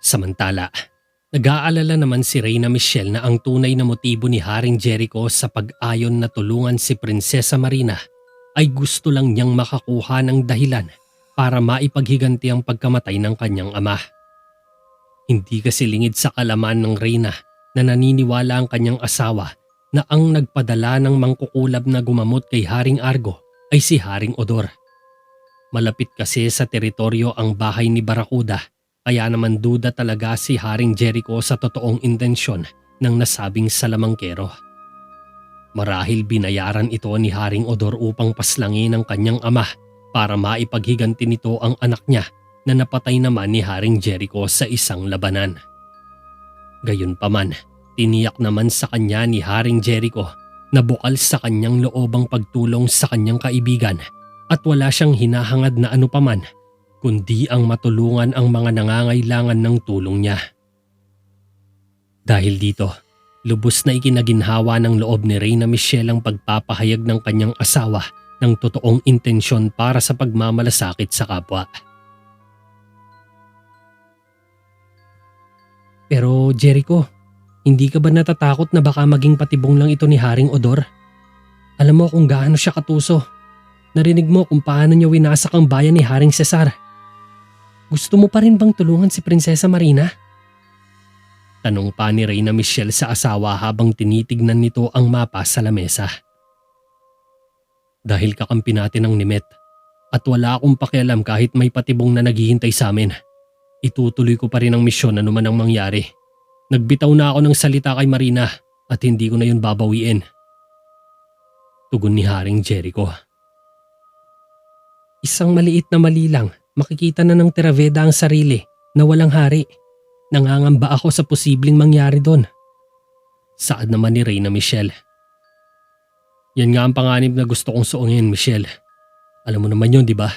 Samantala, nag-aalala naman si Reyna Michelle na ang tunay na motibo ni Haring Jericho sa pag-ayon na tulungan si Prinsesa Marina ay gusto lang niyang makakuha ng dahilan para maipaghiganti ang pagkamatay ng kanyang ama. Hindi kasi lingid sa kalaman ng Reyna na naniniwala ang kanyang asawa na ang nagpadala ng mangkukulab na gumamot kay Haring Argo ay si Haring Odor. Malapit kasi sa teritoryo ang bahay ni Barracuda, kaya naman duda talaga si Haring Jericho sa totoong intensyon ng nasabing salamangkero. Marahil binayaran ito ni Haring Odor upang paslangin ang kanyang ama para maipaghiganti nito ang anak niya na napatay naman ni Haring Jericho sa isang labanan. Gayunpaman, tiniyak naman sa kanya ni Haring Jericho na bukal sa kanyang loob ang pagtulong sa kanyang kaibigan at wala siyang hinahangad na anupaman kundi ang matulungan ang mga nangangailangan ng tulong niya. Dahil dito, lubos na ikinaginhawa ng loob ni Reyna Michelle ang pagpapahayag ng kanyang asawa ng totoong intensyon para sa pagmamalasakit sa kapwa. Pero Jericho, hindi ka ba natatakot na baka maging patibong lang ito ni Haring Odor? Alam mo kung gaano siya katuso. Narinig mo kung paano niya winasak ang bayan ni Haring Cesar. Gusto mo pa rin bang tulungan si Prinsesa Marina? Tanong pa ni Reyna Michelle sa asawa habang tinitignan nito ang mapa sa lamesa. Dahil kakampi natin ang Nimet at wala akong pakialam kahit may patibong na naghihintay sa amin, itutuloy ko pa rin ang misyon anuman ang mangyari. Nagbitaw na ako ng salita kay Marina at hindi ko na yun babawiin. Tugon ni Haring Jericho. Isang maliit na mali lang, makikita na ng Teraveda ang sarili na walang hari. Nangangamba ako sa posibleng mangyari doon. Saad naman ni Reyna Michelle. Yan nga ang panganib na gusto kong suungin, Michelle. Alam mo naman yun, di ba?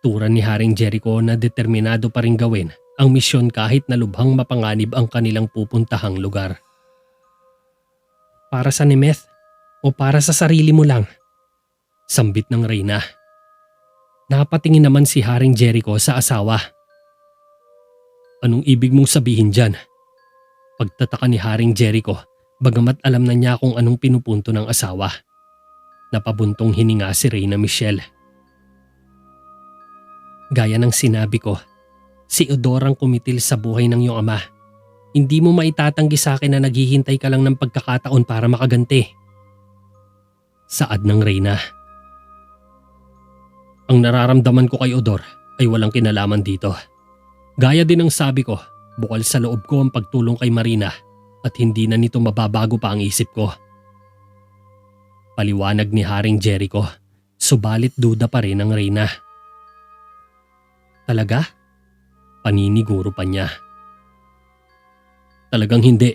Turan ni Haring Jericho na determinado pa rin gawin ang misyon kahit na lubhang mapanganib ang kanilang pupuntahang lugar. Para sa Nemeth o para sa sarili mo lang? Sambit ng Reyna. Napatingin naman si Haring Jericho sa asawa. Anong ibig mong sabihin dyan? Pagtataka ni Haring Jericho, bagamat alam na niya kung anong pinupunto ng asawa. Napabuntong hininga si Reyna Michelle. Gaya ng sinabi ko, si Odor ang kumitil sa buhay ng iyong ama. Hindi mo maitatanggi sa akin na naghihintay ka lang ng pagkakataon para makaganti. Saad ng Reyna. Ang nararamdaman ko kay Odor ay walang kinalaman dito. Gaya din ng sabi ko, bukal sa loob ko ang pagtulong kay Marina at hindi na nito mababago pa ang isip ko. Paliwanag ni Haring Jericho, subalit duda pa rin ang Reyna. Talaga? Paniniguro pa niya. Talagang hindi.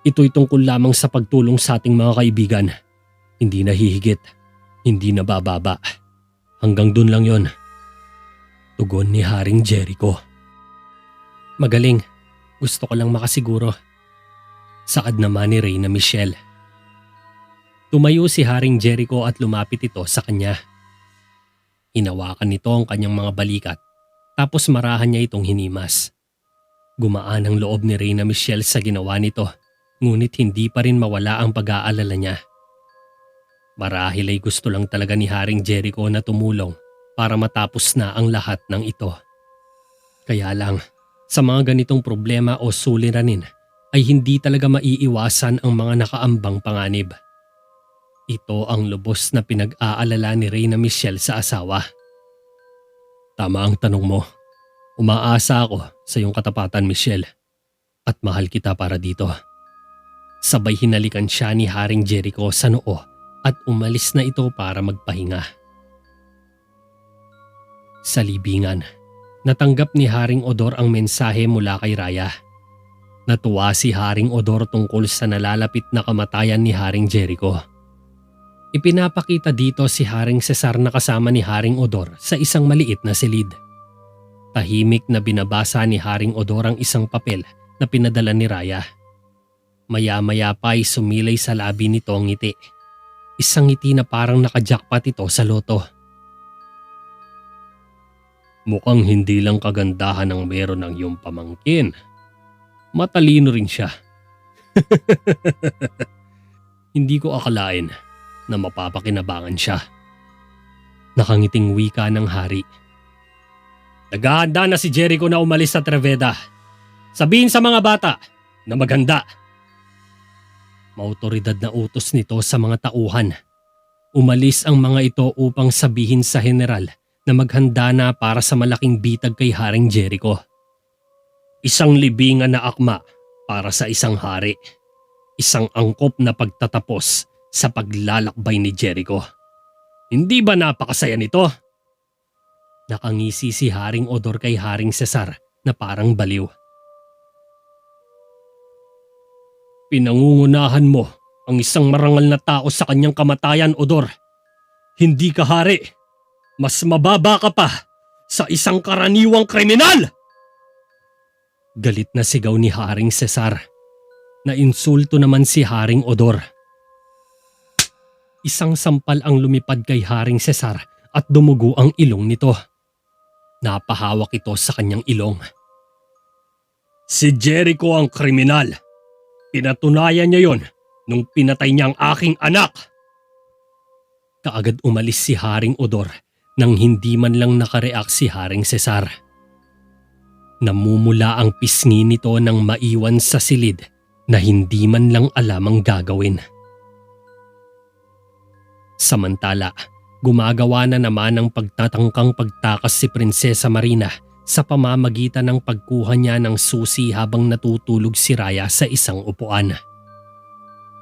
Ito'y tungkol lamang sa pagtulong sa ating mga kaibigan. Hindi na hihigit, hindi na bababa. Hanggang dun lang yon. Tugon ni Haring Jericho. Magaling, gusto ko lang makasiguro. Saad naman ni Reyna Michelle. Tumayo si Haring Jericho at lumapit ito sa kanya. Hinawakan nito ang kanyang mga balikat tapos marahan niya itong hinimas. Gumaan ang loob ni Reyna Michelle sa ginawa nito, ngunit hindi pa rin mawala ang pag-aalala niya. Marahil ay gusto lang talaga ni Haring Jericho na tumulong para matapos na ang lahat ng ito. Kaya lang, sa mga ganitong problema o suliranin ay hindi talaga maiiwasan ang mga nakaambang panganib. Ito ang lubos na pinag-aalala ni Reyna Michelle sa asawa. Tama ang tanong mo. Umaasa ako sa iyong katapatan, Michelle. At mahal kita para dito. Sabay hinalikan siya ni Haring Jericho sa noo at umalis na ito para magpahinga. Sa libingan, natanggap ni Haring Odor ang mensahe mula kay Raya. Natuwa si Haring Odor tungkol sa nalalapit na kamatayan ni Haring Jericho. Ipinapakita dito si Haring Cesar na kasama ni Haring Odor sa isang maliit na silid. Tahimik na binabasa ni Haring Odor ang isang papel na pinadala ni Raya. Maya-maya pa ay sumilay sa labi nito ang ngiti. Isang ngiti na parang nakajakpat ito sa loto. Mukhang hindi lang kagandahan ang meron ng iyong pamangkin. Matalino rin siya. Hindi ko akalain na mapapakinabangan siya. Nakangiting wika ng hari. Naghahanda na si Jericho na umalis sa Treveda. Sabihin sa mga bata na maganda. Mautoridad na utos nito sa mga tauhan. Umalis ang mga ito upang sabihin sa general na maghanda na para sa malaking bitag kay Haring Jericho. Isang libingan na akma para sa isang hari. Isang angkop na pagtatapos sa paglalakbay ni Jericho. Hindi ba napakasaya nito? Nakangisi si Haring Odor kay Haring Cesar na parang baliw. Pinangungunahan mo ang isang marangal na tao sa kanyang kamatayan, Odor. Hindi ka hari. Mas mababa ka pa sa isang karaniwang kriminal! Galit na sigaw ni Haring Cesar. Nainsulto naman si Haring Odor. Isang sampal ang lumipad kay Haring Cesar at dumugo ang ilong nito. Napahawak ito sa kanyang ilong. Si Jericho ang kriminal. Pinatunayan niya yon nung pinatay niya ang aking anak. Kaagad umalis si Haring Odor nang hindi man lang nakareact si Haring Cesar. Namumula ang pisngi nito nang maiwan sa silid na hindi man lang alam ang gagawin. Samantala, gumagawa na naman ng pagtatangkang pagtakas si Prinsesa Marina sa pamamagitan ng pagkuha niya ng susi habang natutulog si Raya sa isang upuan.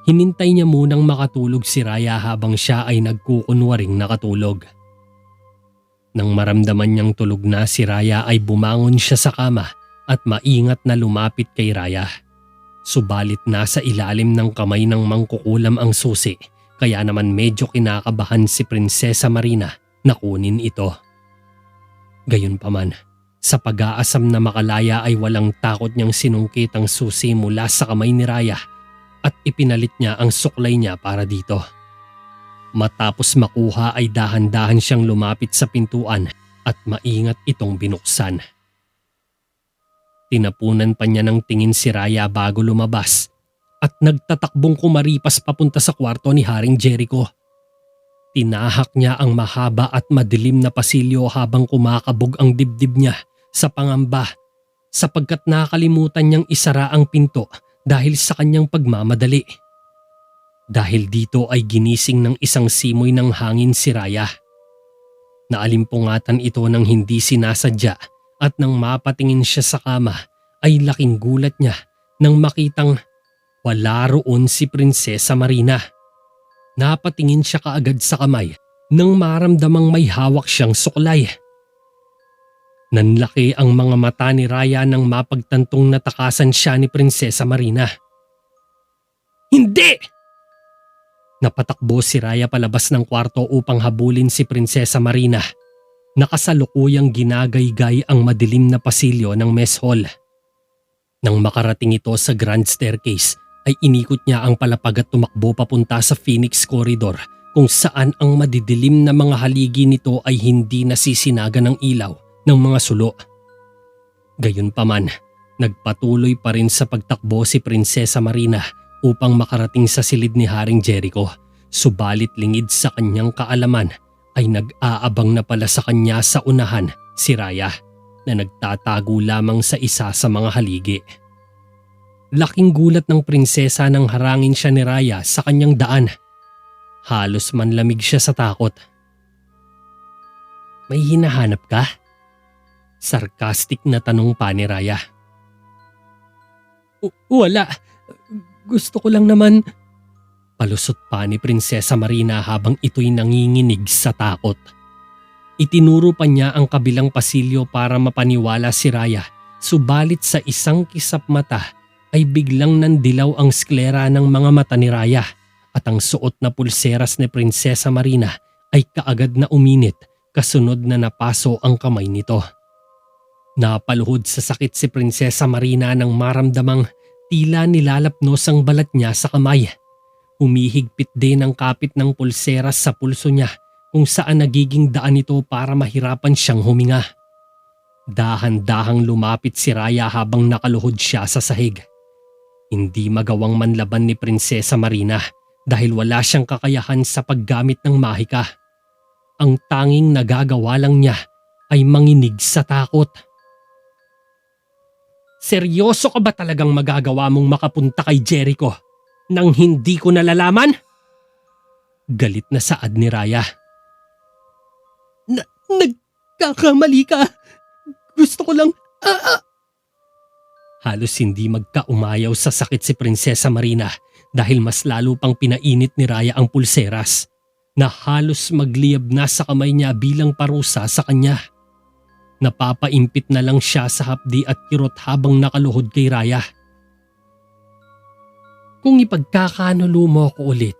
Hinintay niya munang makatulog si Raya habang siya ay nagkukunwaring nakatulog. Nang maramdaman niyang tulog na si Raya ay bumangon siya sa kama at maingat na lumapit kay Raya. Subalit nasa ilalim ng kamay ng mangkukulam ang susi kaya naman medyo kinakabahan si Prinsesa Marina na kunin ito. Gayunpaman, sa pag-aasam na makalaya ay walang takot niyang sinungkit ang susi mula sa kamay ni Raya at ipinalit niya ang suklay niya para dito. Matapos makuha ay dahan-dahan siyang lumapit sa pintuan at maingat itong binuksan. Tinapunan pa niya ng tingin si Raya bago lumabas at nagtatakbong kumaripas papunta sa kwarto ni Haring Jericho. Tinahak niya ang mahaba at madilim na pasilyo habang kumakabog ang dibdib niya sa pangamba sapagkat nakalimutan niyang isara ang pinto dahil sa kanyang pagmamadali. Dahil dito ay ginising ng isang simoy ng hangin si Raya. Naalimpungatan ito ng hindi sinasadya at nang mapatingin siya sa kama ay laking gulat niya nang makitang wala roon si Prinsesa Marina. Napatingin siya kaagad sa kamay nang maramdamang may hawak siyang suklay. Nanlaki ang mga mata ni Raya nang mapagtantong natakasan siya ni Prinsesa Marina. Hindi! Napatakbo si Raya palabas ng kwarto upang habulin si Prinsesa Marina. Nakasalukuyang ginagaygay ang madilim na pasilyo ng mess hall. Nang makarating ito sa grand staircase ay inikot niya ang palapag at tumakbo papunta sa Phoenix Corridor kung saan ang madidilim na mga haligi nito ay hindi nasisinaga ng ilaw ng mga sulo. Gayunpaman, nagpatuloy pa rin sa pagtakbo si Prinsesa Marina upang makarating sa silid ni Haring Jericho, subalit lingid sa kanyang kaalaman ay nag-aabang na pala sa kanya sa unahan si Raya na nagtatago lamang sa isa sa mga haligi. Laking gulat ng prinsesa nang harangin siya ni Raya sa kanyang daan. Halos manlamig siya sa takot. May hinahanap ka? Sarcastic na tanong pa ni Raya. Wala. Gusto ko lang naman. Palusot pa ni Prinsesa Marina habang ito'y nanginginig sa takot. Itinuro pa niya ang kabilang pasilyo para mapaniwala si Raya, subalit sa isang kisap mata ay biglang nandilaw ang sklera ng mga mata ni Raya at ang suot na pulseras ni Prinsesa Marina ay kaagad na uminit kasunod na napaso ang kamay nito. Napaluhod sa sakit si Prinsesa Marina nang maramdamang tila nilalapnos ang balat niya sa kamay. Humihigpit din ang kapit ng pulseras sa pulso niya kung saan nagiging daan ito para mahirapan siyang huminga. Dahan-dahang lumapit si Raya habang nakaluhod siya sa sahig. Hindi magawang manlaban ni Prinsesa Marina dahil wala siyang kakayahan sa paggamit ng mahika. Ang tanging nagagawa lang niya ay manginig sa takot. Seryoso ka ba talagang magagawa mong makapunta kay Jericho nang hindi ko nalalaman? Galit na saad ni Raya. Nagkakamali ka. Gusto ko lang… Halos hindi magkaumayaw sa sakit si Prinsesa Marina dahil mas lalo pang pinainit ni Raya ang pulseras na halos magliyab na sa kamay niya bilang parusa sa kanya. Napapaimpit na lang siya sa hapdi at kirot habang nakaluhod kay Raya. Kung ipagkakanulo mo ako ulit,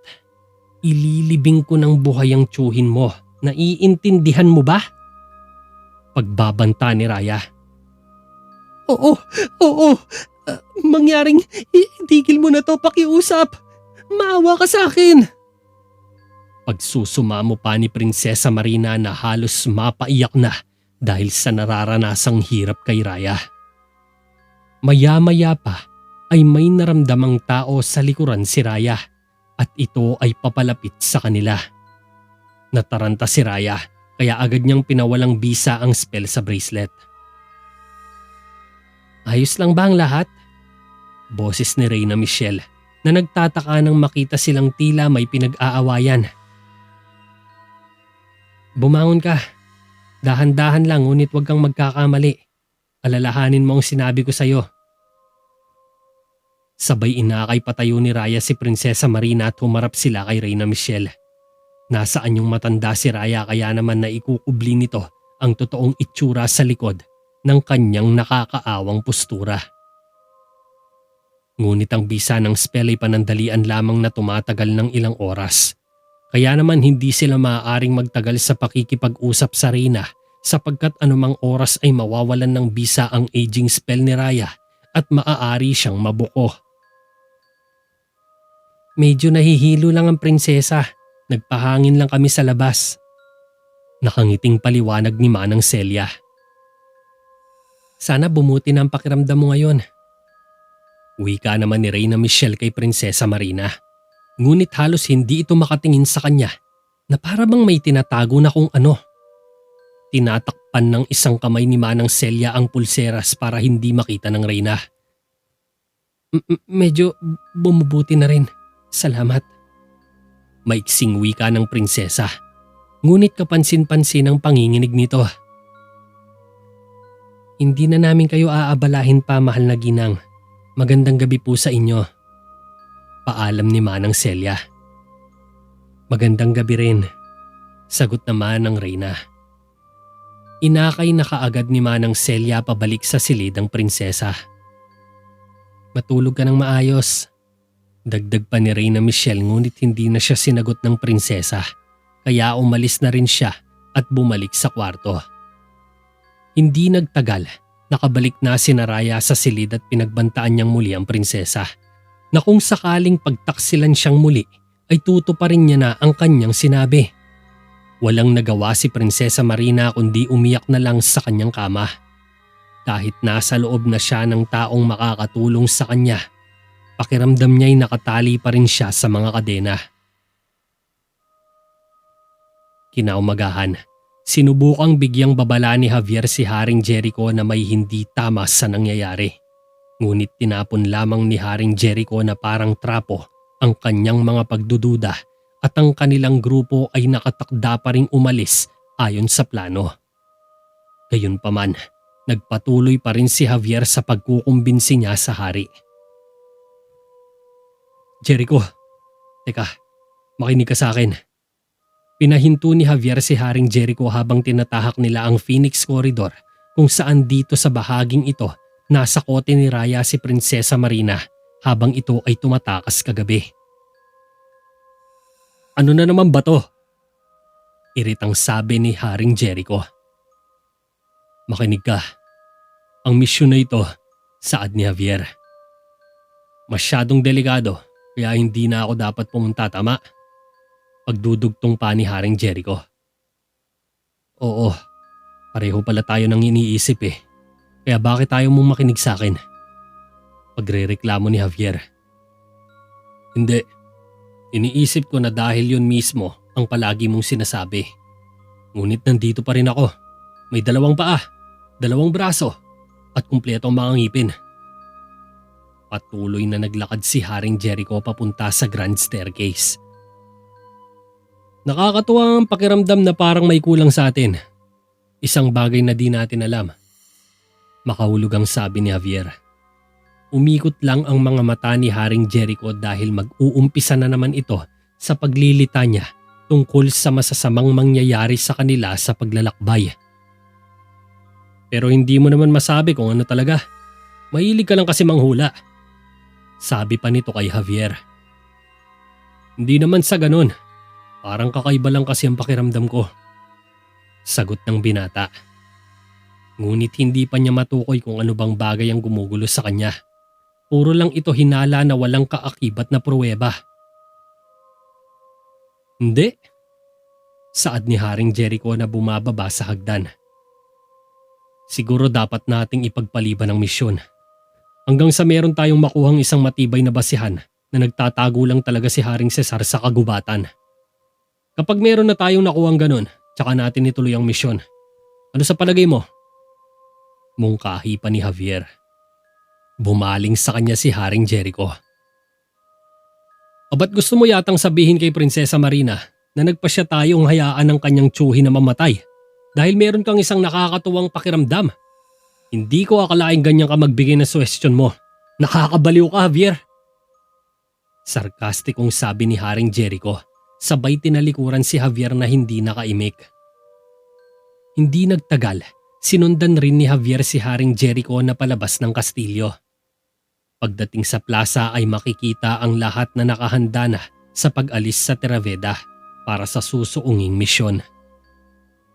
ililibing ko ng buhay ang tiyuhin mo. Naiintindihan mo ba? Pagbabanta ni Raya. Oo. Mangyaring itigil mo na to, pakiusap. Maawa ka sa akin. Pagsusumamo pa ni Prinsesa Marina na halos mapaiyak na dahil sa nararanasang hirap kay Raya. Maya-maya pa ay may naramdamang tao sa likuran si Raya at ito ay papalapit sa kanila. Nataranta si Raya kaya agad niyang pinawalang bisa ang spell sa bracelet. Ayos lang ba ang lahat? Boses ni Reyna Michelle na nagtataka nang makita silang tila may pinag-aawayan. Bumangon ka. Dahan-dahan lang ngunit huwag kang magkakamali. Alalahanin mo ang sinabi ko sa'yo. Sabay inakay patayo ni Raya si Prinsesa Marina at humarap sila kay Reyna Michelle. Nasaan yung matanda si Raya kaya naman naikukubli nito ang totoong itsura sa likod ng kanyang nakakaawang postura. Ngunit ang bisa ng spell ay panandalian lamang na tumatagal ng ilang oras. Kaya naman hindi sila maaaring magtagal sa pakikipag-usap sa Reyna sapagkat anumang oras ay mawawalan ng bisa ang aging spell ni Raya at maaari siyang mabuko. Medyo nahihilo lang ang prinsesa. Nagpahangin lang kami sa labas. Nakangiting paliwanag ni Manang Celia. Sana bumuti na ang pakiramdam mo ngayon. Wika naman ni Reyna Michelle kay Prinsesa Marina. Ngunit halos hindi ito makatingin sa kanya na para bang may tinatago na kung ano. Tinatakpan ng isang kamay ni Manang Celia ang pulseras para hindi makita ng Reyna. Medyo bumubuti na rin. Salamat. Maiksing wika ng prinsesa. Ngunit kapansin-pansin ang panginginig nito. Hindi na namin kayo aabalahin pa, mahal na ginang. Magandang gabi po sa inyo. Paalam ni Manang Celia. Magandang gabi rin. Sagot naman ng Reyna. Inakay na kaagad ni Manang Celia pabalik sa silid ang prinsesa. Matulog ka ng maayos. Dagdag pa ni Reyna Michelle ngunit hindi na siya sinagot ng prinsesa. Kaya umalis na rin siya at bumalik sa kwarto. Hindi nagtagal, nakabalik na si Raya sa silid at pinagbantaan niyang muli ang prinsesa. Na kung sakaling pagtaksilan siyang muli ay tutuparin niya na ang kanyang sinabi. Walang nagawa si Prinsesa Marina kundi umiyak na lang sa kanyang kama. Kahit nasa loob na siya ng taong makakatulong sa kanya, pakiramdam niya'y nakatali pa rin siya sa mga kadena. Kinaumagahan, sinubukang bigyang babala ni Javier si Haring Jericho na may hindi tama sa nangyayari. Ngunit tinapon lamang ni Haring Jericho na parang trapo ang kanyang mga pagdududa at ang kanilang grupo ay nakatakda pa ring umalis ayon sa plano. Gayunpaman, nagpatuloy pa rin si Javier sa pagkukumbinsi niya sa hari. Jericho, teka, makinig ka sa akin. Pinahinto ni Javier si Haring Jericho habang tinatahak nila ang Phoenix Corridor kung saan dito sa bahaging ito nasa kote ni Raya si Prinsesa Marina habang ito ay tumatakas kagabi. Ano na naman ba to? Iritang sabi ni Haring Jericho. Makinig ka. Ang misyon na ito, saad ni Javier. Masyadong delikado kaya hindi na ako dapat pumunta, tama? Pagdudugtong pa ni Haring Jericho. Oo, Pareho pala tayo ng iniisip eh. Kaya bakit tayo mong makinig sa akin? Pagrereklamo ni Javier. Hindi. Iniisip ko na dahil yun mismo ang palagi mong sinasabi. Ngunit nandito pa rin ako. May 2 paa, 2 braso at kumpleto ang mga ngipin. Patuloy na naglakad si Haring Jericho papunta sa grand staircase. Nakakatuwa ang pakiramdam na parang may kulang sa atin. Isang bagay na di natin alam. Makahulog ang sabi ni Javier. Umikot lang ang mga mata ni Haring Jericho dahil mag-uumpisa na naman ito sa paglilita niya tungkol sa masasamang mangyayari sa kanila sa paglalakbay. Pero hindi mo naman masabi kung ano talaga. Mahilig ka lang kasi manghula. Sabi pa nito kay Javier. Hindi naman sa ganun. Parang kakaiba lang kasi ang pakiramdam ko. Sagot ng binata. Ngunit hindi pa niya matukoy kung ano bang bagay ang gumugulo sa kanya. Puro lang ito hinala na walang kaakibat na pruweba. Hindi. Saad ni Haring Jericho na bumababa sa hagdan. Siguro dapat nating ipagpaliban ang misyon. Hanggang sa meron tayong makuhang isang matibay na basihan na nagtatago lang talaga si Haring Cesar sa kagubatan. Kapag meron na tayong nakuhang ganun, tsaka natin ituloy ang misyon. Ano sa palagay mo? Mungkahi pa ni Javier. Bumaling sa kanya si Haring Jericho. Ba't gusto mo yatang sabihin kay Prinsesa Marina na nagpasya tayong hayaan ng kanyang tsuhi na mamatay dahil meron kang isang nakakatuwang pakiramdam? Hindi ko akalaing ganyan ka magbigay ng suwestyon mo. Nakakabaliw ka, Javier. Sarkastikong sabi ni Haring Jericho, sabay tinalikuran si Javier na hindi nakaimik. Hindi nagtagal, sinundan rin ni Javier si Haring Jericho na palabas ng kastilyo. Pagdating sa plaza ay makikita ang lahat na nakahanda na sa pag-alis sa Terraveda para sa susuunging misyon.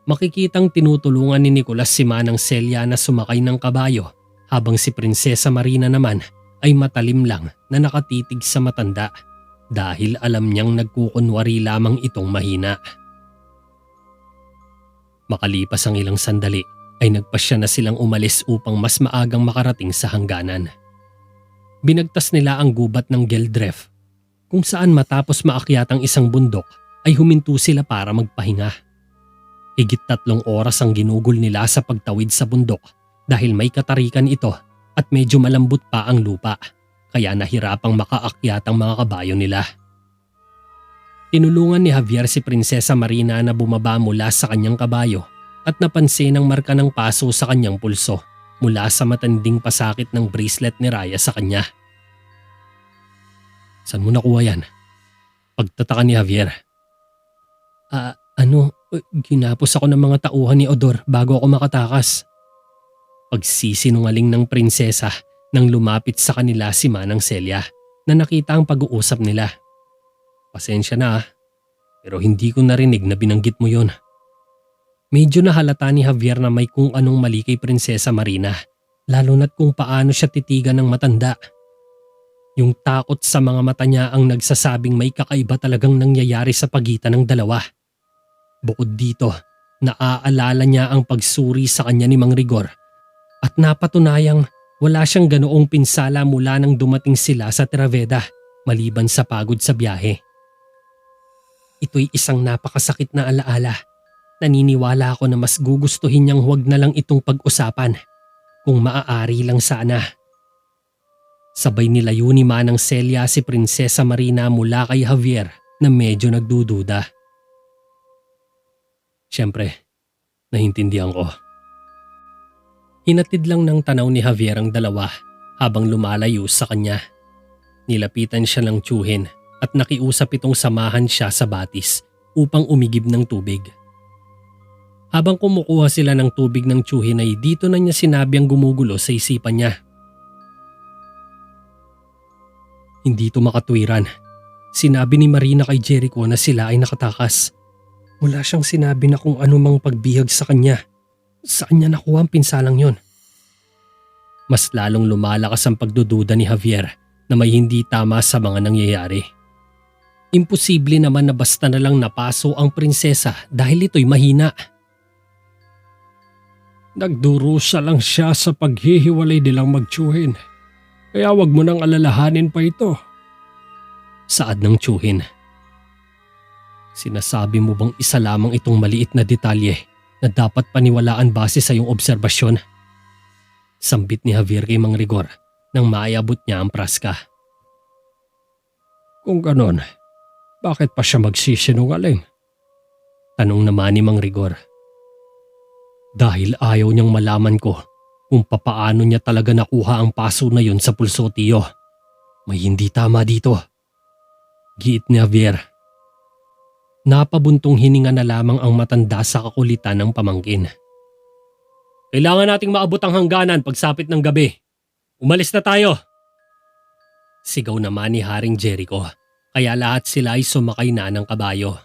Makikitang tinutulungan ni Nicolas si Manang Celia na sumakay ng kabayo habang si Prinsesa Marina naman ay matalim lang na nakatitig sa matanda dahil alam niyang nagkukunwari lamang itong mahina. Makalipas ang ilang sandali ay nagpasya na silang umalis upang mas maagang makarating sa hangganan. Binagtas nila ang gubat ng Geldref kung saan matapos maakyat ang isang bundok ay huminto sila para magpahinga. Higit 3 oras ang ginugol nila sa pagtawid sa bundok dahil may katarikan ito at medyo malambot pa ang lupa kaya nahirapang makaakyat ang mga kabayo nila. Tinulungan ni Javier si Prinsesa Marina na bumaba mula sa kanyang kabayo at napansin ang marka ng paso sa kanyang pulso mula sa matanding pasakit ng bracelet ni Raya sa kanya. Saan mo nakuha yan? Pagtataka ni Javier. Ginapos ako ng mga tauhan ni Odor bago ako makatakas. Pagsisinungaling ng prinsesa nang lumapit sa kanila si Manang Celia na nakita ang pag-uusap nila. Pasensya na pero hindi ko narinig na binanggit mo yon. Medyo nahalata ni Javier na may kung anong mali kay Prinsesa Marina, lalo na't kung paano siya titigan ng matanda. Yung takot sa mga mata niya ang nagsasabing may kakaiba talagang nangyayari sa pagitan ng dalawa. Bukod dito, naaalala niya ang pagsuri sa kanya ni Mang Rigor at napatunayang wala siyang ganoong pinsala mula nang dumating sila sa Terraveda maliban sa pagod sa biyahe. Ito'y isang napakasakit na alaala. Naniniwala ako na mas gugustuhin niyang huwag na lang itong pag-usapan kung maaari lang sana. Sabay nilayo ni Manang Celia si Prinsesa Marina mula kay Javier na medyo nagdududa. Siyempre, naintindihan ko. Hinatid lang ng tanaw ni Javier ang dalawa habang lumalayo sa kanya. Nilapitan siya ng tiyuhin at nakiusap itong samahan siya sa batis upang umigib ng tubig. Habang kumukuha sila ng tubig ng tiyuhin ay dito na niya sinabi ang gumugulo sa isipan niya. Hindi ito makatwiran. Sinabi ni Marina kay Jericho na sila ay nakatakas. Wala siyang sinabi na kung anumang pagbihag sa kanya. Saan niya nakuha ang pinsalang yon? Mas lalong lumalakas ang pagdududa ni Javier na may hindi tama sa mga nangyayari. Imposible naman na basta na lang napaso ang prinsesa dahil ito'y mahina. Nagdurusa lang siya sa paghihiwalay nilang magtsuhin. Kaya wag mo nang alalahanin pa ito. Saad ng tsuhin. Sinasabi mo bang isa lamang itong maliit na detalye na dapat paniwalaan base sa iyong obserbasyon? Sambit ni Javier kay Mang Rigor nang maayabot niya ang praska. Kung ganon, bakit pa siya magsisinungaling? Tanong naman ni Mang Rigor. Dahil ayaw niyang malaman ko kung papaano niya talaga nakuha ang paso na yun sa pulso, tiyo. May hindi tama dito. Giit ni Javier. Napabuntong hininga na lamang ang matanda sa kakulitan ng pamangkin. Kailangan nating maabot ang hangganan pagsapit ng gabi. Umalis na tayo. Sigaw naman ni Haring Jericho, kaya lahat sila ay sumakay na ng kabayo.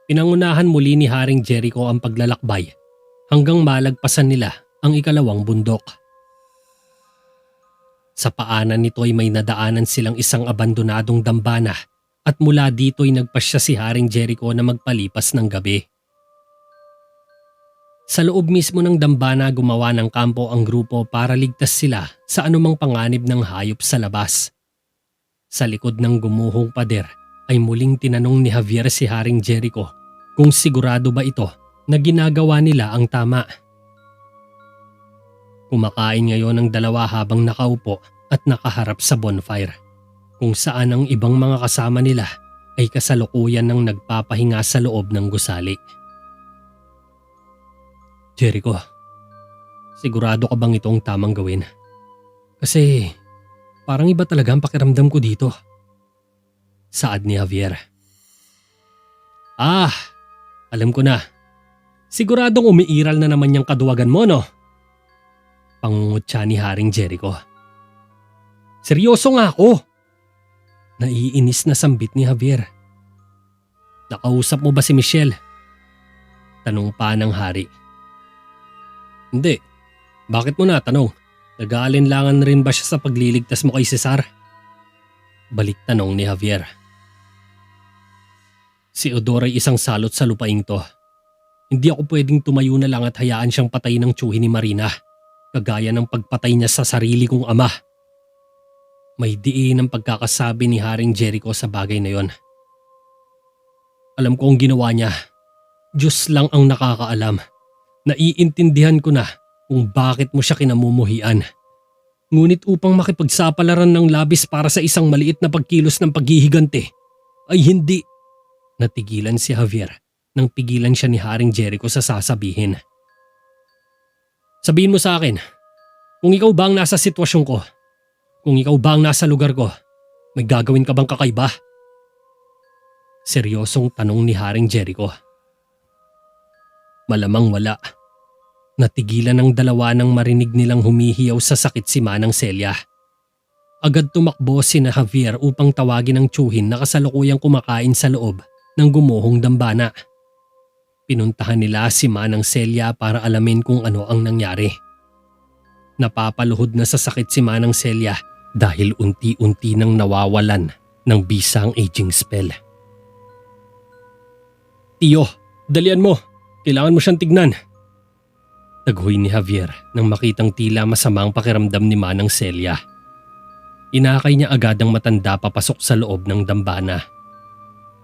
Pinangunahan muli ni Haring Jericho ang paglalakbay hanggang malagpasan nila ang ikalawang bundok. Sa paanan nito ay may nadaanan silang isang abandonadong dambana at mula dito ay nagpasya si Haring Jericho na magpalipas ng gabi. Sa loob mismo ng dambana gumawa ng kampo ang grupo para ligtas sila sa anumang panganib ng hayop sa labas. Sa likod ng gumuhong pader ay muling tinanong ni Javier si Haring Jericho kung sigurado ba ito na ginagawa nila ang tama. Kumakain ngayon ang dalawa habang nakaupo at nakaharap sa bonfire, kung saan ang ibang mga kasama nila ay kasalukuyan ng nagpapahinga sa loob ng gusali. Jericho, sigurado ka bang itong tamang gawin? Kasi parang iba talaga ang pakiramdam ko dito. Saad ni Javier. Alam ko na. Siguradong umiiral na naman yung kaduwagan mo, no? Pangungutya ni Haring Jericho. Seryoso nga ako. Naiinis na sambit ni Javier. Nakausap mo ba si Michelle? Tanong pa ng hari. Hindi. Bakit mo natanong? Nag-aalinlangan rin ba siya sa pagliligtas mo kay Cesar? Balik tanong ni Javier. Si Odor ay isang salot sa lupaing to. Hindi ako pwedeng tumayo na lang at hayaan siyang patayin ng tsuhin ni Marina, kagaya ng pagpatay niya sa sarili kong ama. May diin ang pagkakasabi ni Haring Jericho sa bagay na yon. Alam ko ang ginawa niya. Diyos lang ang nakakaalam. Naiintindihan ko na kung bakit mo siya kinamumuhian. Ngunit upang makipagsapalaran ng labis para sa isang maliit na pagkilos ng paghihigante, ay hindi. Natigilan si Javier nang pigilan siya ni Haring Jericho sa sasabihin. Sabihin mo sa akin, kung ikaw ba ang nasa sitwasyon ko, kung ikaw ba ang nasa lugar ko, may gagawin ka bang kakaiba? Seryosong tanong ni Haring Jericho. Malamang wala. Natigilan ng dalawa nang marinig nilang humihiyaw sa sakit si Manang Celia. Agad tumakbo sina Javier upang tawagin ang tsuhin na kasalukuyang kumakain sa loob ng gumuhong dambana. Pinuntahan nila si Manang Celia para alamin kung ano ang nangyari. Napapaluhod na sa sakit si Manang Celia dahil unti-unti nang nawawalan ng bisa ang aging spell. Tiyo, dalian mo. Kailangan mo siyang tignan. Taghoy ni Javier nang makitang tila masamang pakiramdam ni Manang Celia. Inakay niya agad ang matanda papasok sa loob ng dambana.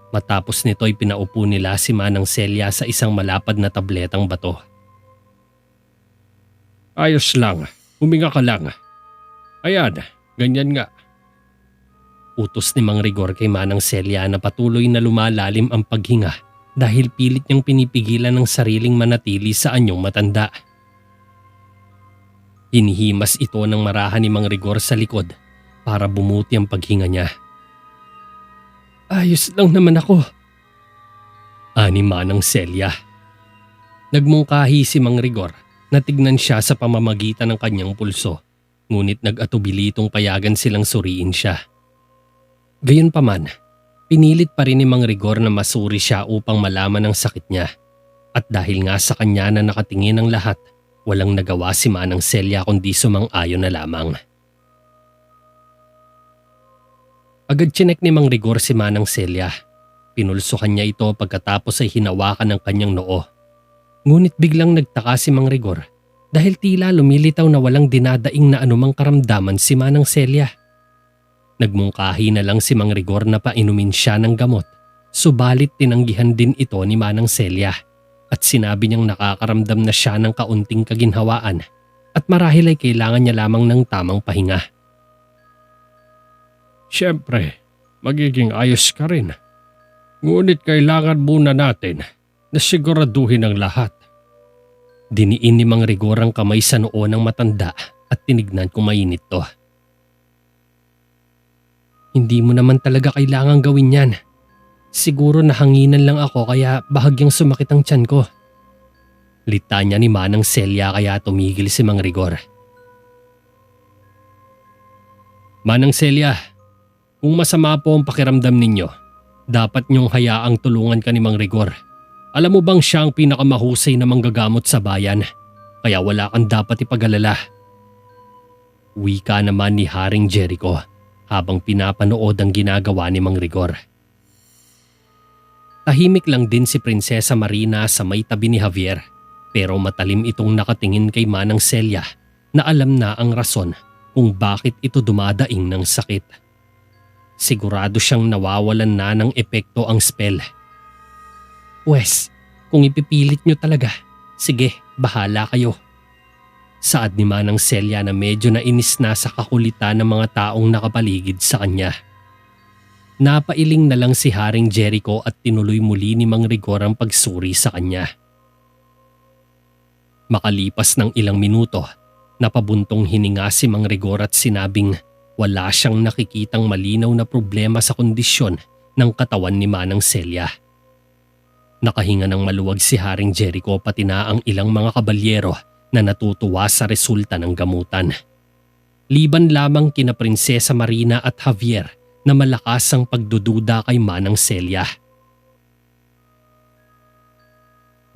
Matapos nito ay pinaupo nila si Manang Celia sa isang malapad na tabletang bato. Ayos lang, huminga ka lang. Ayan, ganyan nga. Utos ni Mang Rigor kay Manang Celia na patuloy na lumalalim ang paghinga dahil pilit niyang pinipigilan ng sariling manatili sa anyong matanda. Hinihimas ito ng marahan ni Mang Rigor sa likod para bumuti ang paghinga niya. Ayos lang naman ako. Ani Manang Celia. Nagmungkahi si Mang Rigor na tignan siya sa pamamagitan ng kanyang pulso, ngunit nag-atubili itong payagan silang suriin siya. Gayunpaman, pinilit pa rin ni Mang Rigor na masuri siya upang malaman ang sakit niya. At dahil nga sa kanya na nakatingin ang lahat, walang nagawa si Manang Celia kundi sumang-ayon na lamang. Agad chinek ni Mang Rigor si Manang Celia. Pinulsukan niya ito pagkatapos ay hinawakan ng kanyang noo. Ngunit biglang nagtaka si Mang Rigor dahil tila lumilitaw na walang dinadaing na anumang karamdaman si Manang Celia. Nagmungkahi na lang si Mang Rigor na painumin siya ng gamot, subalit tinanggihan din ito ni Manang Celia at sinabi niyang nakakaramdam na siya ng kaunting kaginhawaan at marahil ay kailangan niya lamang ng tamang pahinga. Siyempre, magiging ayos ka rin. Ngunit kailangan muna natin na siguraduhin ang lahat. Diniin ni Mang Rigor ang kamay sa noo ng matanda at tinignan kung mainit to. Hindi mo naman talaga kailangang gawin yan. Siguro nahanginan lang ako kaya bahagyang sumakit ang tiyan ko. Litanya ni Manang Celia kaya tumigil si Mang Rigor. Manang Celia, kung masama po ang pakiramdam ninyo, dapat niyong hayaang tulungan ka ni Mang Rigor. Alam mo bang siya ang pinakamahusay na manggagamot sa bayan, kaya wala kang dapat ipag-alala. Wika naman ni Haring Jericho habang pinapanood ang ginagawa ni Mang Rigor. Tahimik lang din si Prinsesa Marina sa may tabi ni Javier, pero matalim itong nakatingin kay Manang Celia na alam na ang rason kung bakit ito dumadaing ng sakit. Sigurado siyang nawawalan na ng epekto ang spell. Pwes, kung ipipilit nyo talaga, sige, bahala kayo. Saad ni Manang Celia na medyo nainis na sa kakulitan ng mga taong nakapaligid sa kanya. Napailing na lang si Haring Jericho at tinuloy muli ni Mang Rigor ang pagsuri sa kanya. Makalipas ng ilang minuto, napabuntong hininga si Mang Rigor at sinabing wala siyang nakikitang malinaw na problema sa kondisyon ng katawan ni Manang Celia. Nakahinga ng maluwag si Haring Jericho pati na ang ilang mga kabalyero na natutuwa sa resulta ng gamutan. Liban lamang kina Prinsesa Marina at Javier na malakas ang pagdududa kay Manang Celia.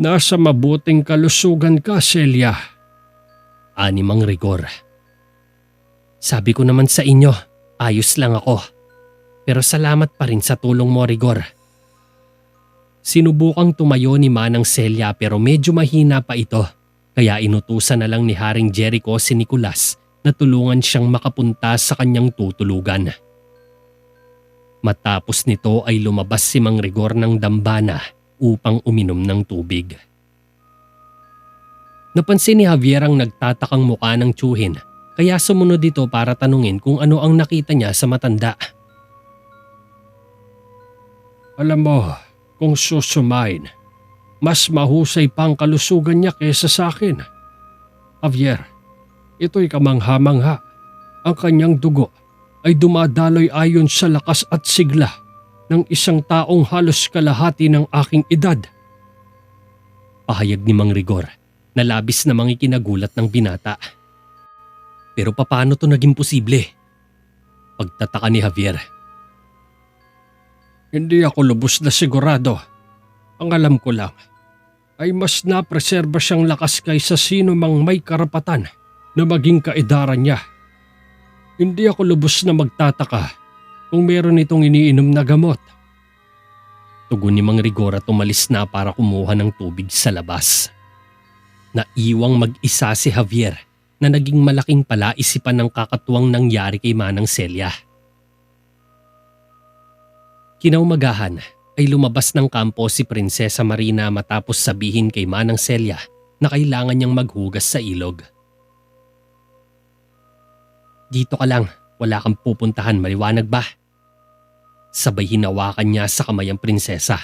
Nasa mabuting kalusugan ka, Celia. Ani Mang Rigor. Sabi ko naman sa inyo, ayos lang ako. Pero salamat pa rin sa tulong mo, Rigor. Sinubukang tumayo ni Manang Celia pero medyo mahina pa ito. Kaya inutusan na lang ni Haring Jericho si Nicolas na tulungan siyang makapunta sa kanyang tutulugan. Matapos nito ay lumabas si Mang Rigor ng dambana upang uminom ng tubig. Napansin ni Javier ang nagtatakang mukha ng tiyuhin kaya sumunod dito para tanungin kung ano ang nakita niya sa matanda. Alam mo, kung susumain, mas mahusay pa ang kalusugan niya kaysa sa akin. Javier, ito'y kamangha-mangha. Ang kanyang dugo ay dumadaloy ayon sa lakas at sigla ng isang taong halos kalahati ng aking edad. Pahayag ni Mang Rigor na labis namang ikinagulat ng binata. Pero paano to naging posible? Pagtataka ni Javier. Hindi ako lubos na sigurado. Ang alam ko lang ay mas napreserba siyang lakas kaysa sino mang may karapatan na maging kaedaran niya. Hindi ako lubos na magtataka kung meron itong iniinom na gamot. Tugon ni Mang Rigor at umalis na para kumuha ng tubig sa labas. Naiwang mag-isa si Javier na naging malaking palaisipan ng kakatuwang nangyari kay Manang Celia. Kinaumagahan ay lumabas ng kampo si Prinsesa Marina matapos sabihin kay Manang Celia na kailangan niyang maghugas sa ilog. Dito ka lang, wala kang pupuntahan, maliwanag ba? Sabay hinawakan niya sa kamay ang prinsesa.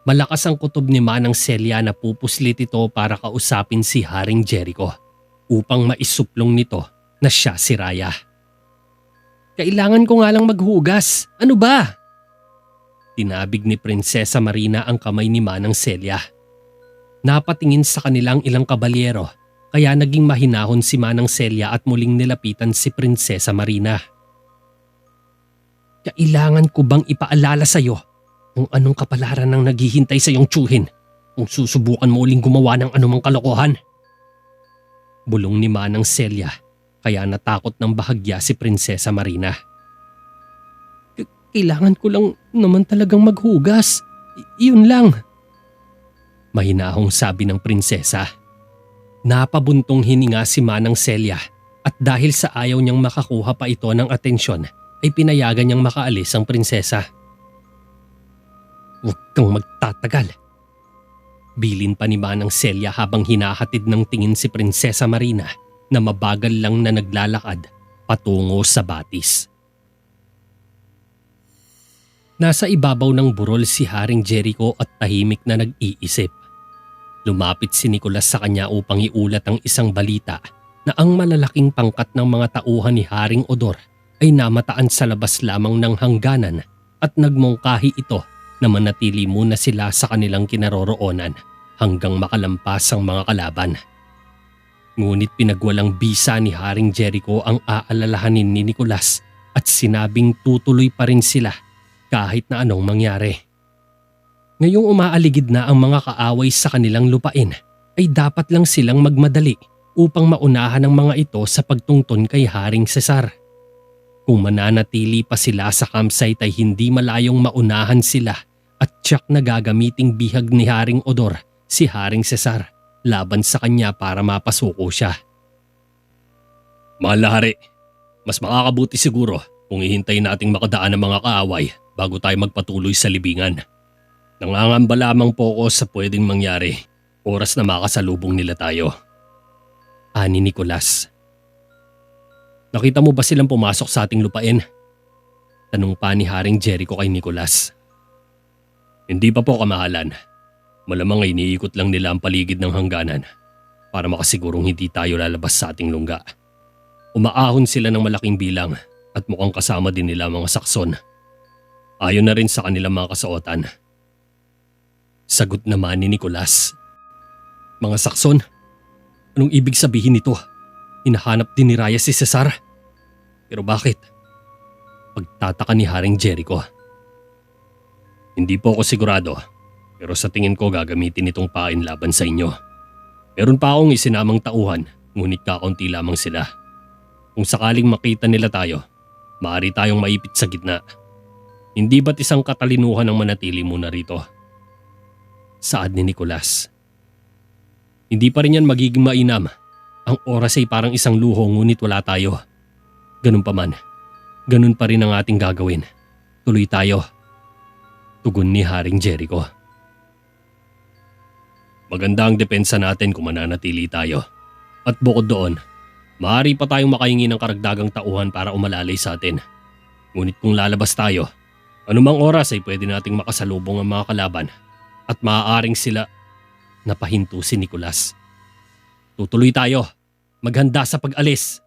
Malakas ang kutob ni Manang Celia na pupuslit ito para kausapin si Haring Jericho upang maisuplong nito na siya si Raya. Kailangan ko nga lang maghugas, ano ba? Tinabig ni Prinsesa Marina ang kamay ni Manang Celia. Napatingin sa kanilang ilang kabalyero kaya naging mahinahon si Manang Celia at muling nilapitan si Prinsesa Marina. Kailangan ko bang ipaalala sa iyo kung anong kapalaran ang naghihintay sa iyong tiyuhin kung susubukan mo uling gumawa ng anumang kalokohan? Bulong ni Manang Celia kaya natakot ng bahagya si Prinsesa Marina. Kailangan ko lang naman talagang maghugas. Iyon lang. Mahinahong sabi ng prinsesa. Napabuntong hininga si Manang Celia at dahil sa ayaw niyang makakuha pa ito ng atensyon ay pinayagan niyang makaalis ang prinsesa. "Huwag kang magtatagal." Bilin pa ni Manang Celia habang hinahatid ng tingin si Prinsesa Marina na mabagal lang na naglalakad patungo sa batis. Nasa ibabaw ng burol si Haring Jericho at tahimik na nag-iisip. Lumapit si Nicolas sa kanya upang iulat ang isang balita na ang malalaking pangkat ng mga tauhan ni Haring Odor ay namataan sa labas lamang ng hangganan at nagmungkahi ito na manatili muna sila sa kanilang kinaroroonan hanggang makalampas ang mga kalaban. Ngunit pinagwalang bisa ni Haring Jericho ang aalalahanin ni Nicolas at sinabing tutuloy pa rin sila kahit na anong mangyari. Ngayong umaaligid na ang mga kaaway sa kanilang lupain ay dapat lang silang magmadali upang maunahan ang mga ito sa pagtungtun kay Haring Cesar. Kung mananatili pa sila sa campsite ay hindi malayong maunahan sila at tiyak na gagamiting bihag ni Haring Odor si Haring Cesar laban sa kanya para mapasuko siya. "Mahal na hari, mas makakabuti siguro kung ihintay nating makadaan ang mga kaaway bago tayo magpatuloy sa libingan. Nangangamba lamang po ako sa pwedeng mangyari oras na makasalubong nila tayo." Ani Nicolas. "Nakita mo ba silang pumasok sa ating lupain?" Tanong pa ni Haring Jericho kay Nicolas. "Hindi pa po, kamahalan. Malamang ay iniikot lang nila ang paligid ng hangganan para makasigurong hindi tayo lalabas sa ating lungga. Umaahon sila ng malaking bilang at mukhang kasama din nila ang mga Sakson. Ayon na rin sa kanilang mga kasuotan." Sagot naman ni Nicolas. "Mga Sakson? Anong ibig sabihin nito? Hinahanap din ni Raya si Cesar? Pero bakit?" Pagtataka ni Haring Jericho. "Hindi po ako sigurado, pero sa tingin ko gagamitin itong pain laban sa inyo. Meron pa akong isinamang tauhan, ngunit kakaunti lamang sila. Kung sakaling makita nila tayo, maaari tayong maipit sa gitna. Hindi ba't isang katalinuhan ang manatili muna rito?" Saad ni Nicolas. "Hindi pa rin yan magiging mainam. Ang oras ay parang isang luho ngunit wala tayo. Ganun pa man, ganun pa rin ang ating gagawin. Tuloy tayo." Tugon ni Haring Jericho. "Maganda ang depensa natin kung mananatili tayo. At bukod doon, maaari pa tayong makahingi ng karagdagang tauhan para umalalay sa atin. Ngunit kung lalabas tayo, anumang oras ay pwede nating makasalubong ang mga kalaban at maaaring sila..." Napahinto si Nicolas. "Tutuloy tayo. Maghanda sa pag-alis."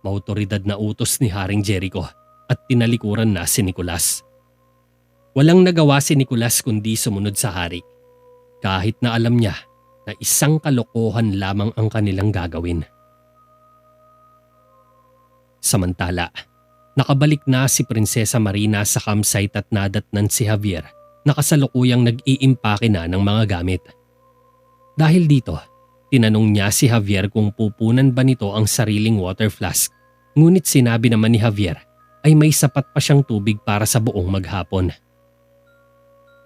Mautoridad na utos ni Haring Jericho at tinalikuran na si Nicolas. Walang nagawa si Nicolas kundi sumunod sa hari. Kahit na alam niya na isang kalokohan lamang ang kanilang gagawin. Samantala, nakabalik na si Prinsesa Marina sa campsite at nadatnan si Javier na kasalukuyang nag-iimpake na ng mga gamit. Dahil dito, tinanong niya si Javier kung pupunan ba nito ang sariling water flask. Ngunit sinabi naman ni Javier ay may sapat pa siyang tubig para sa buong maghapon.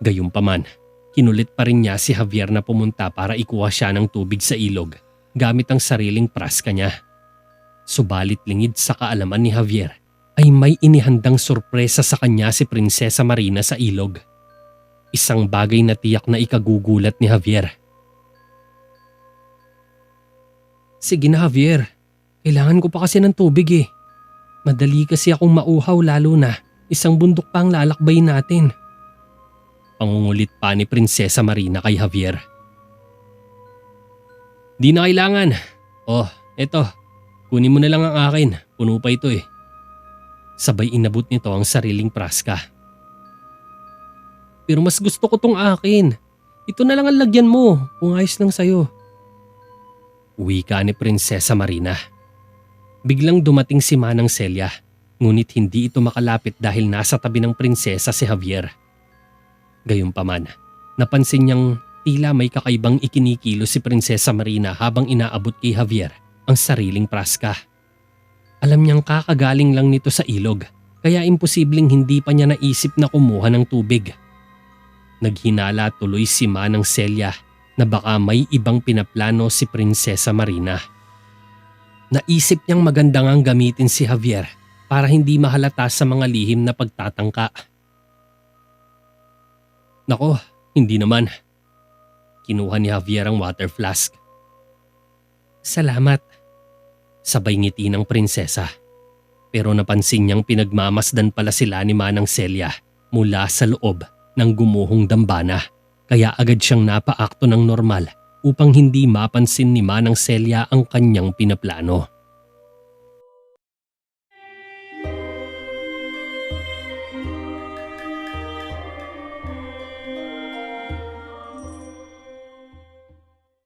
Gayunpaman, kinulit pa rin niya si Javier na pumunta para ikuha siya ng tubig sa ilog gamit ang sariling praska niya. Subalit lingid sa kaalaman ni Javier ay may inihandang sorpresa sa kanya si Prinsesa Marina sa ilog. Isang bagay na tiyak na ikagugulat ni Javier. "Sige na Javier, kailangan ko pa kasi ng tubig eh. Madali kasi akong mauhaw lalo na isang bundok pa ang lalakbay natin." Pangungulit pa ni Prinsesa Marina kay Javier. "Di na kailangan. Oh, eto, kunin mo na lang ang akin. Puno pa ito eh." Sabay inabot nito ang sariling praska. "Pero mas gusto ko tong akin. Ito na lang ang lagyan mo kung ayos lang sa'yo." Wika ni Prinsesa Marina. Biglang dumating si Manang Celia, ngunit hindi ito makalapit dahil nasa tabi ng prinsesa si Javier. Gayunpaman, napansin niyang tila may kakaibang ikinikilo si Prinsesa Marina habang inaabot kay Javier ang sariling praska. Alam niyang kakagaling lang nito sa ilog, kaya imposibleng hindi pa niya naisip na kumuha ng tubig. Naghinala tuloy si Manang Celia na baka may ibang pinaplano si Prinsesa Marina. Naisip niyang maganda ngang gamitin si Javier para hindi mahalata sa mga lihim na pagtatangka. Nako, hindi naman. Kinuha ni Javier ang water flask. Salamat. Sabay ngiti ng prinsesa. Pero napansin niyang pinagmamasdan pala sila ni Manang Celia mula sa loob ng gumuhong dambana. Kaya agad siyang napaakto ng normal upang hindi mapansin ni Manang Celia ang kanyang pinaplano.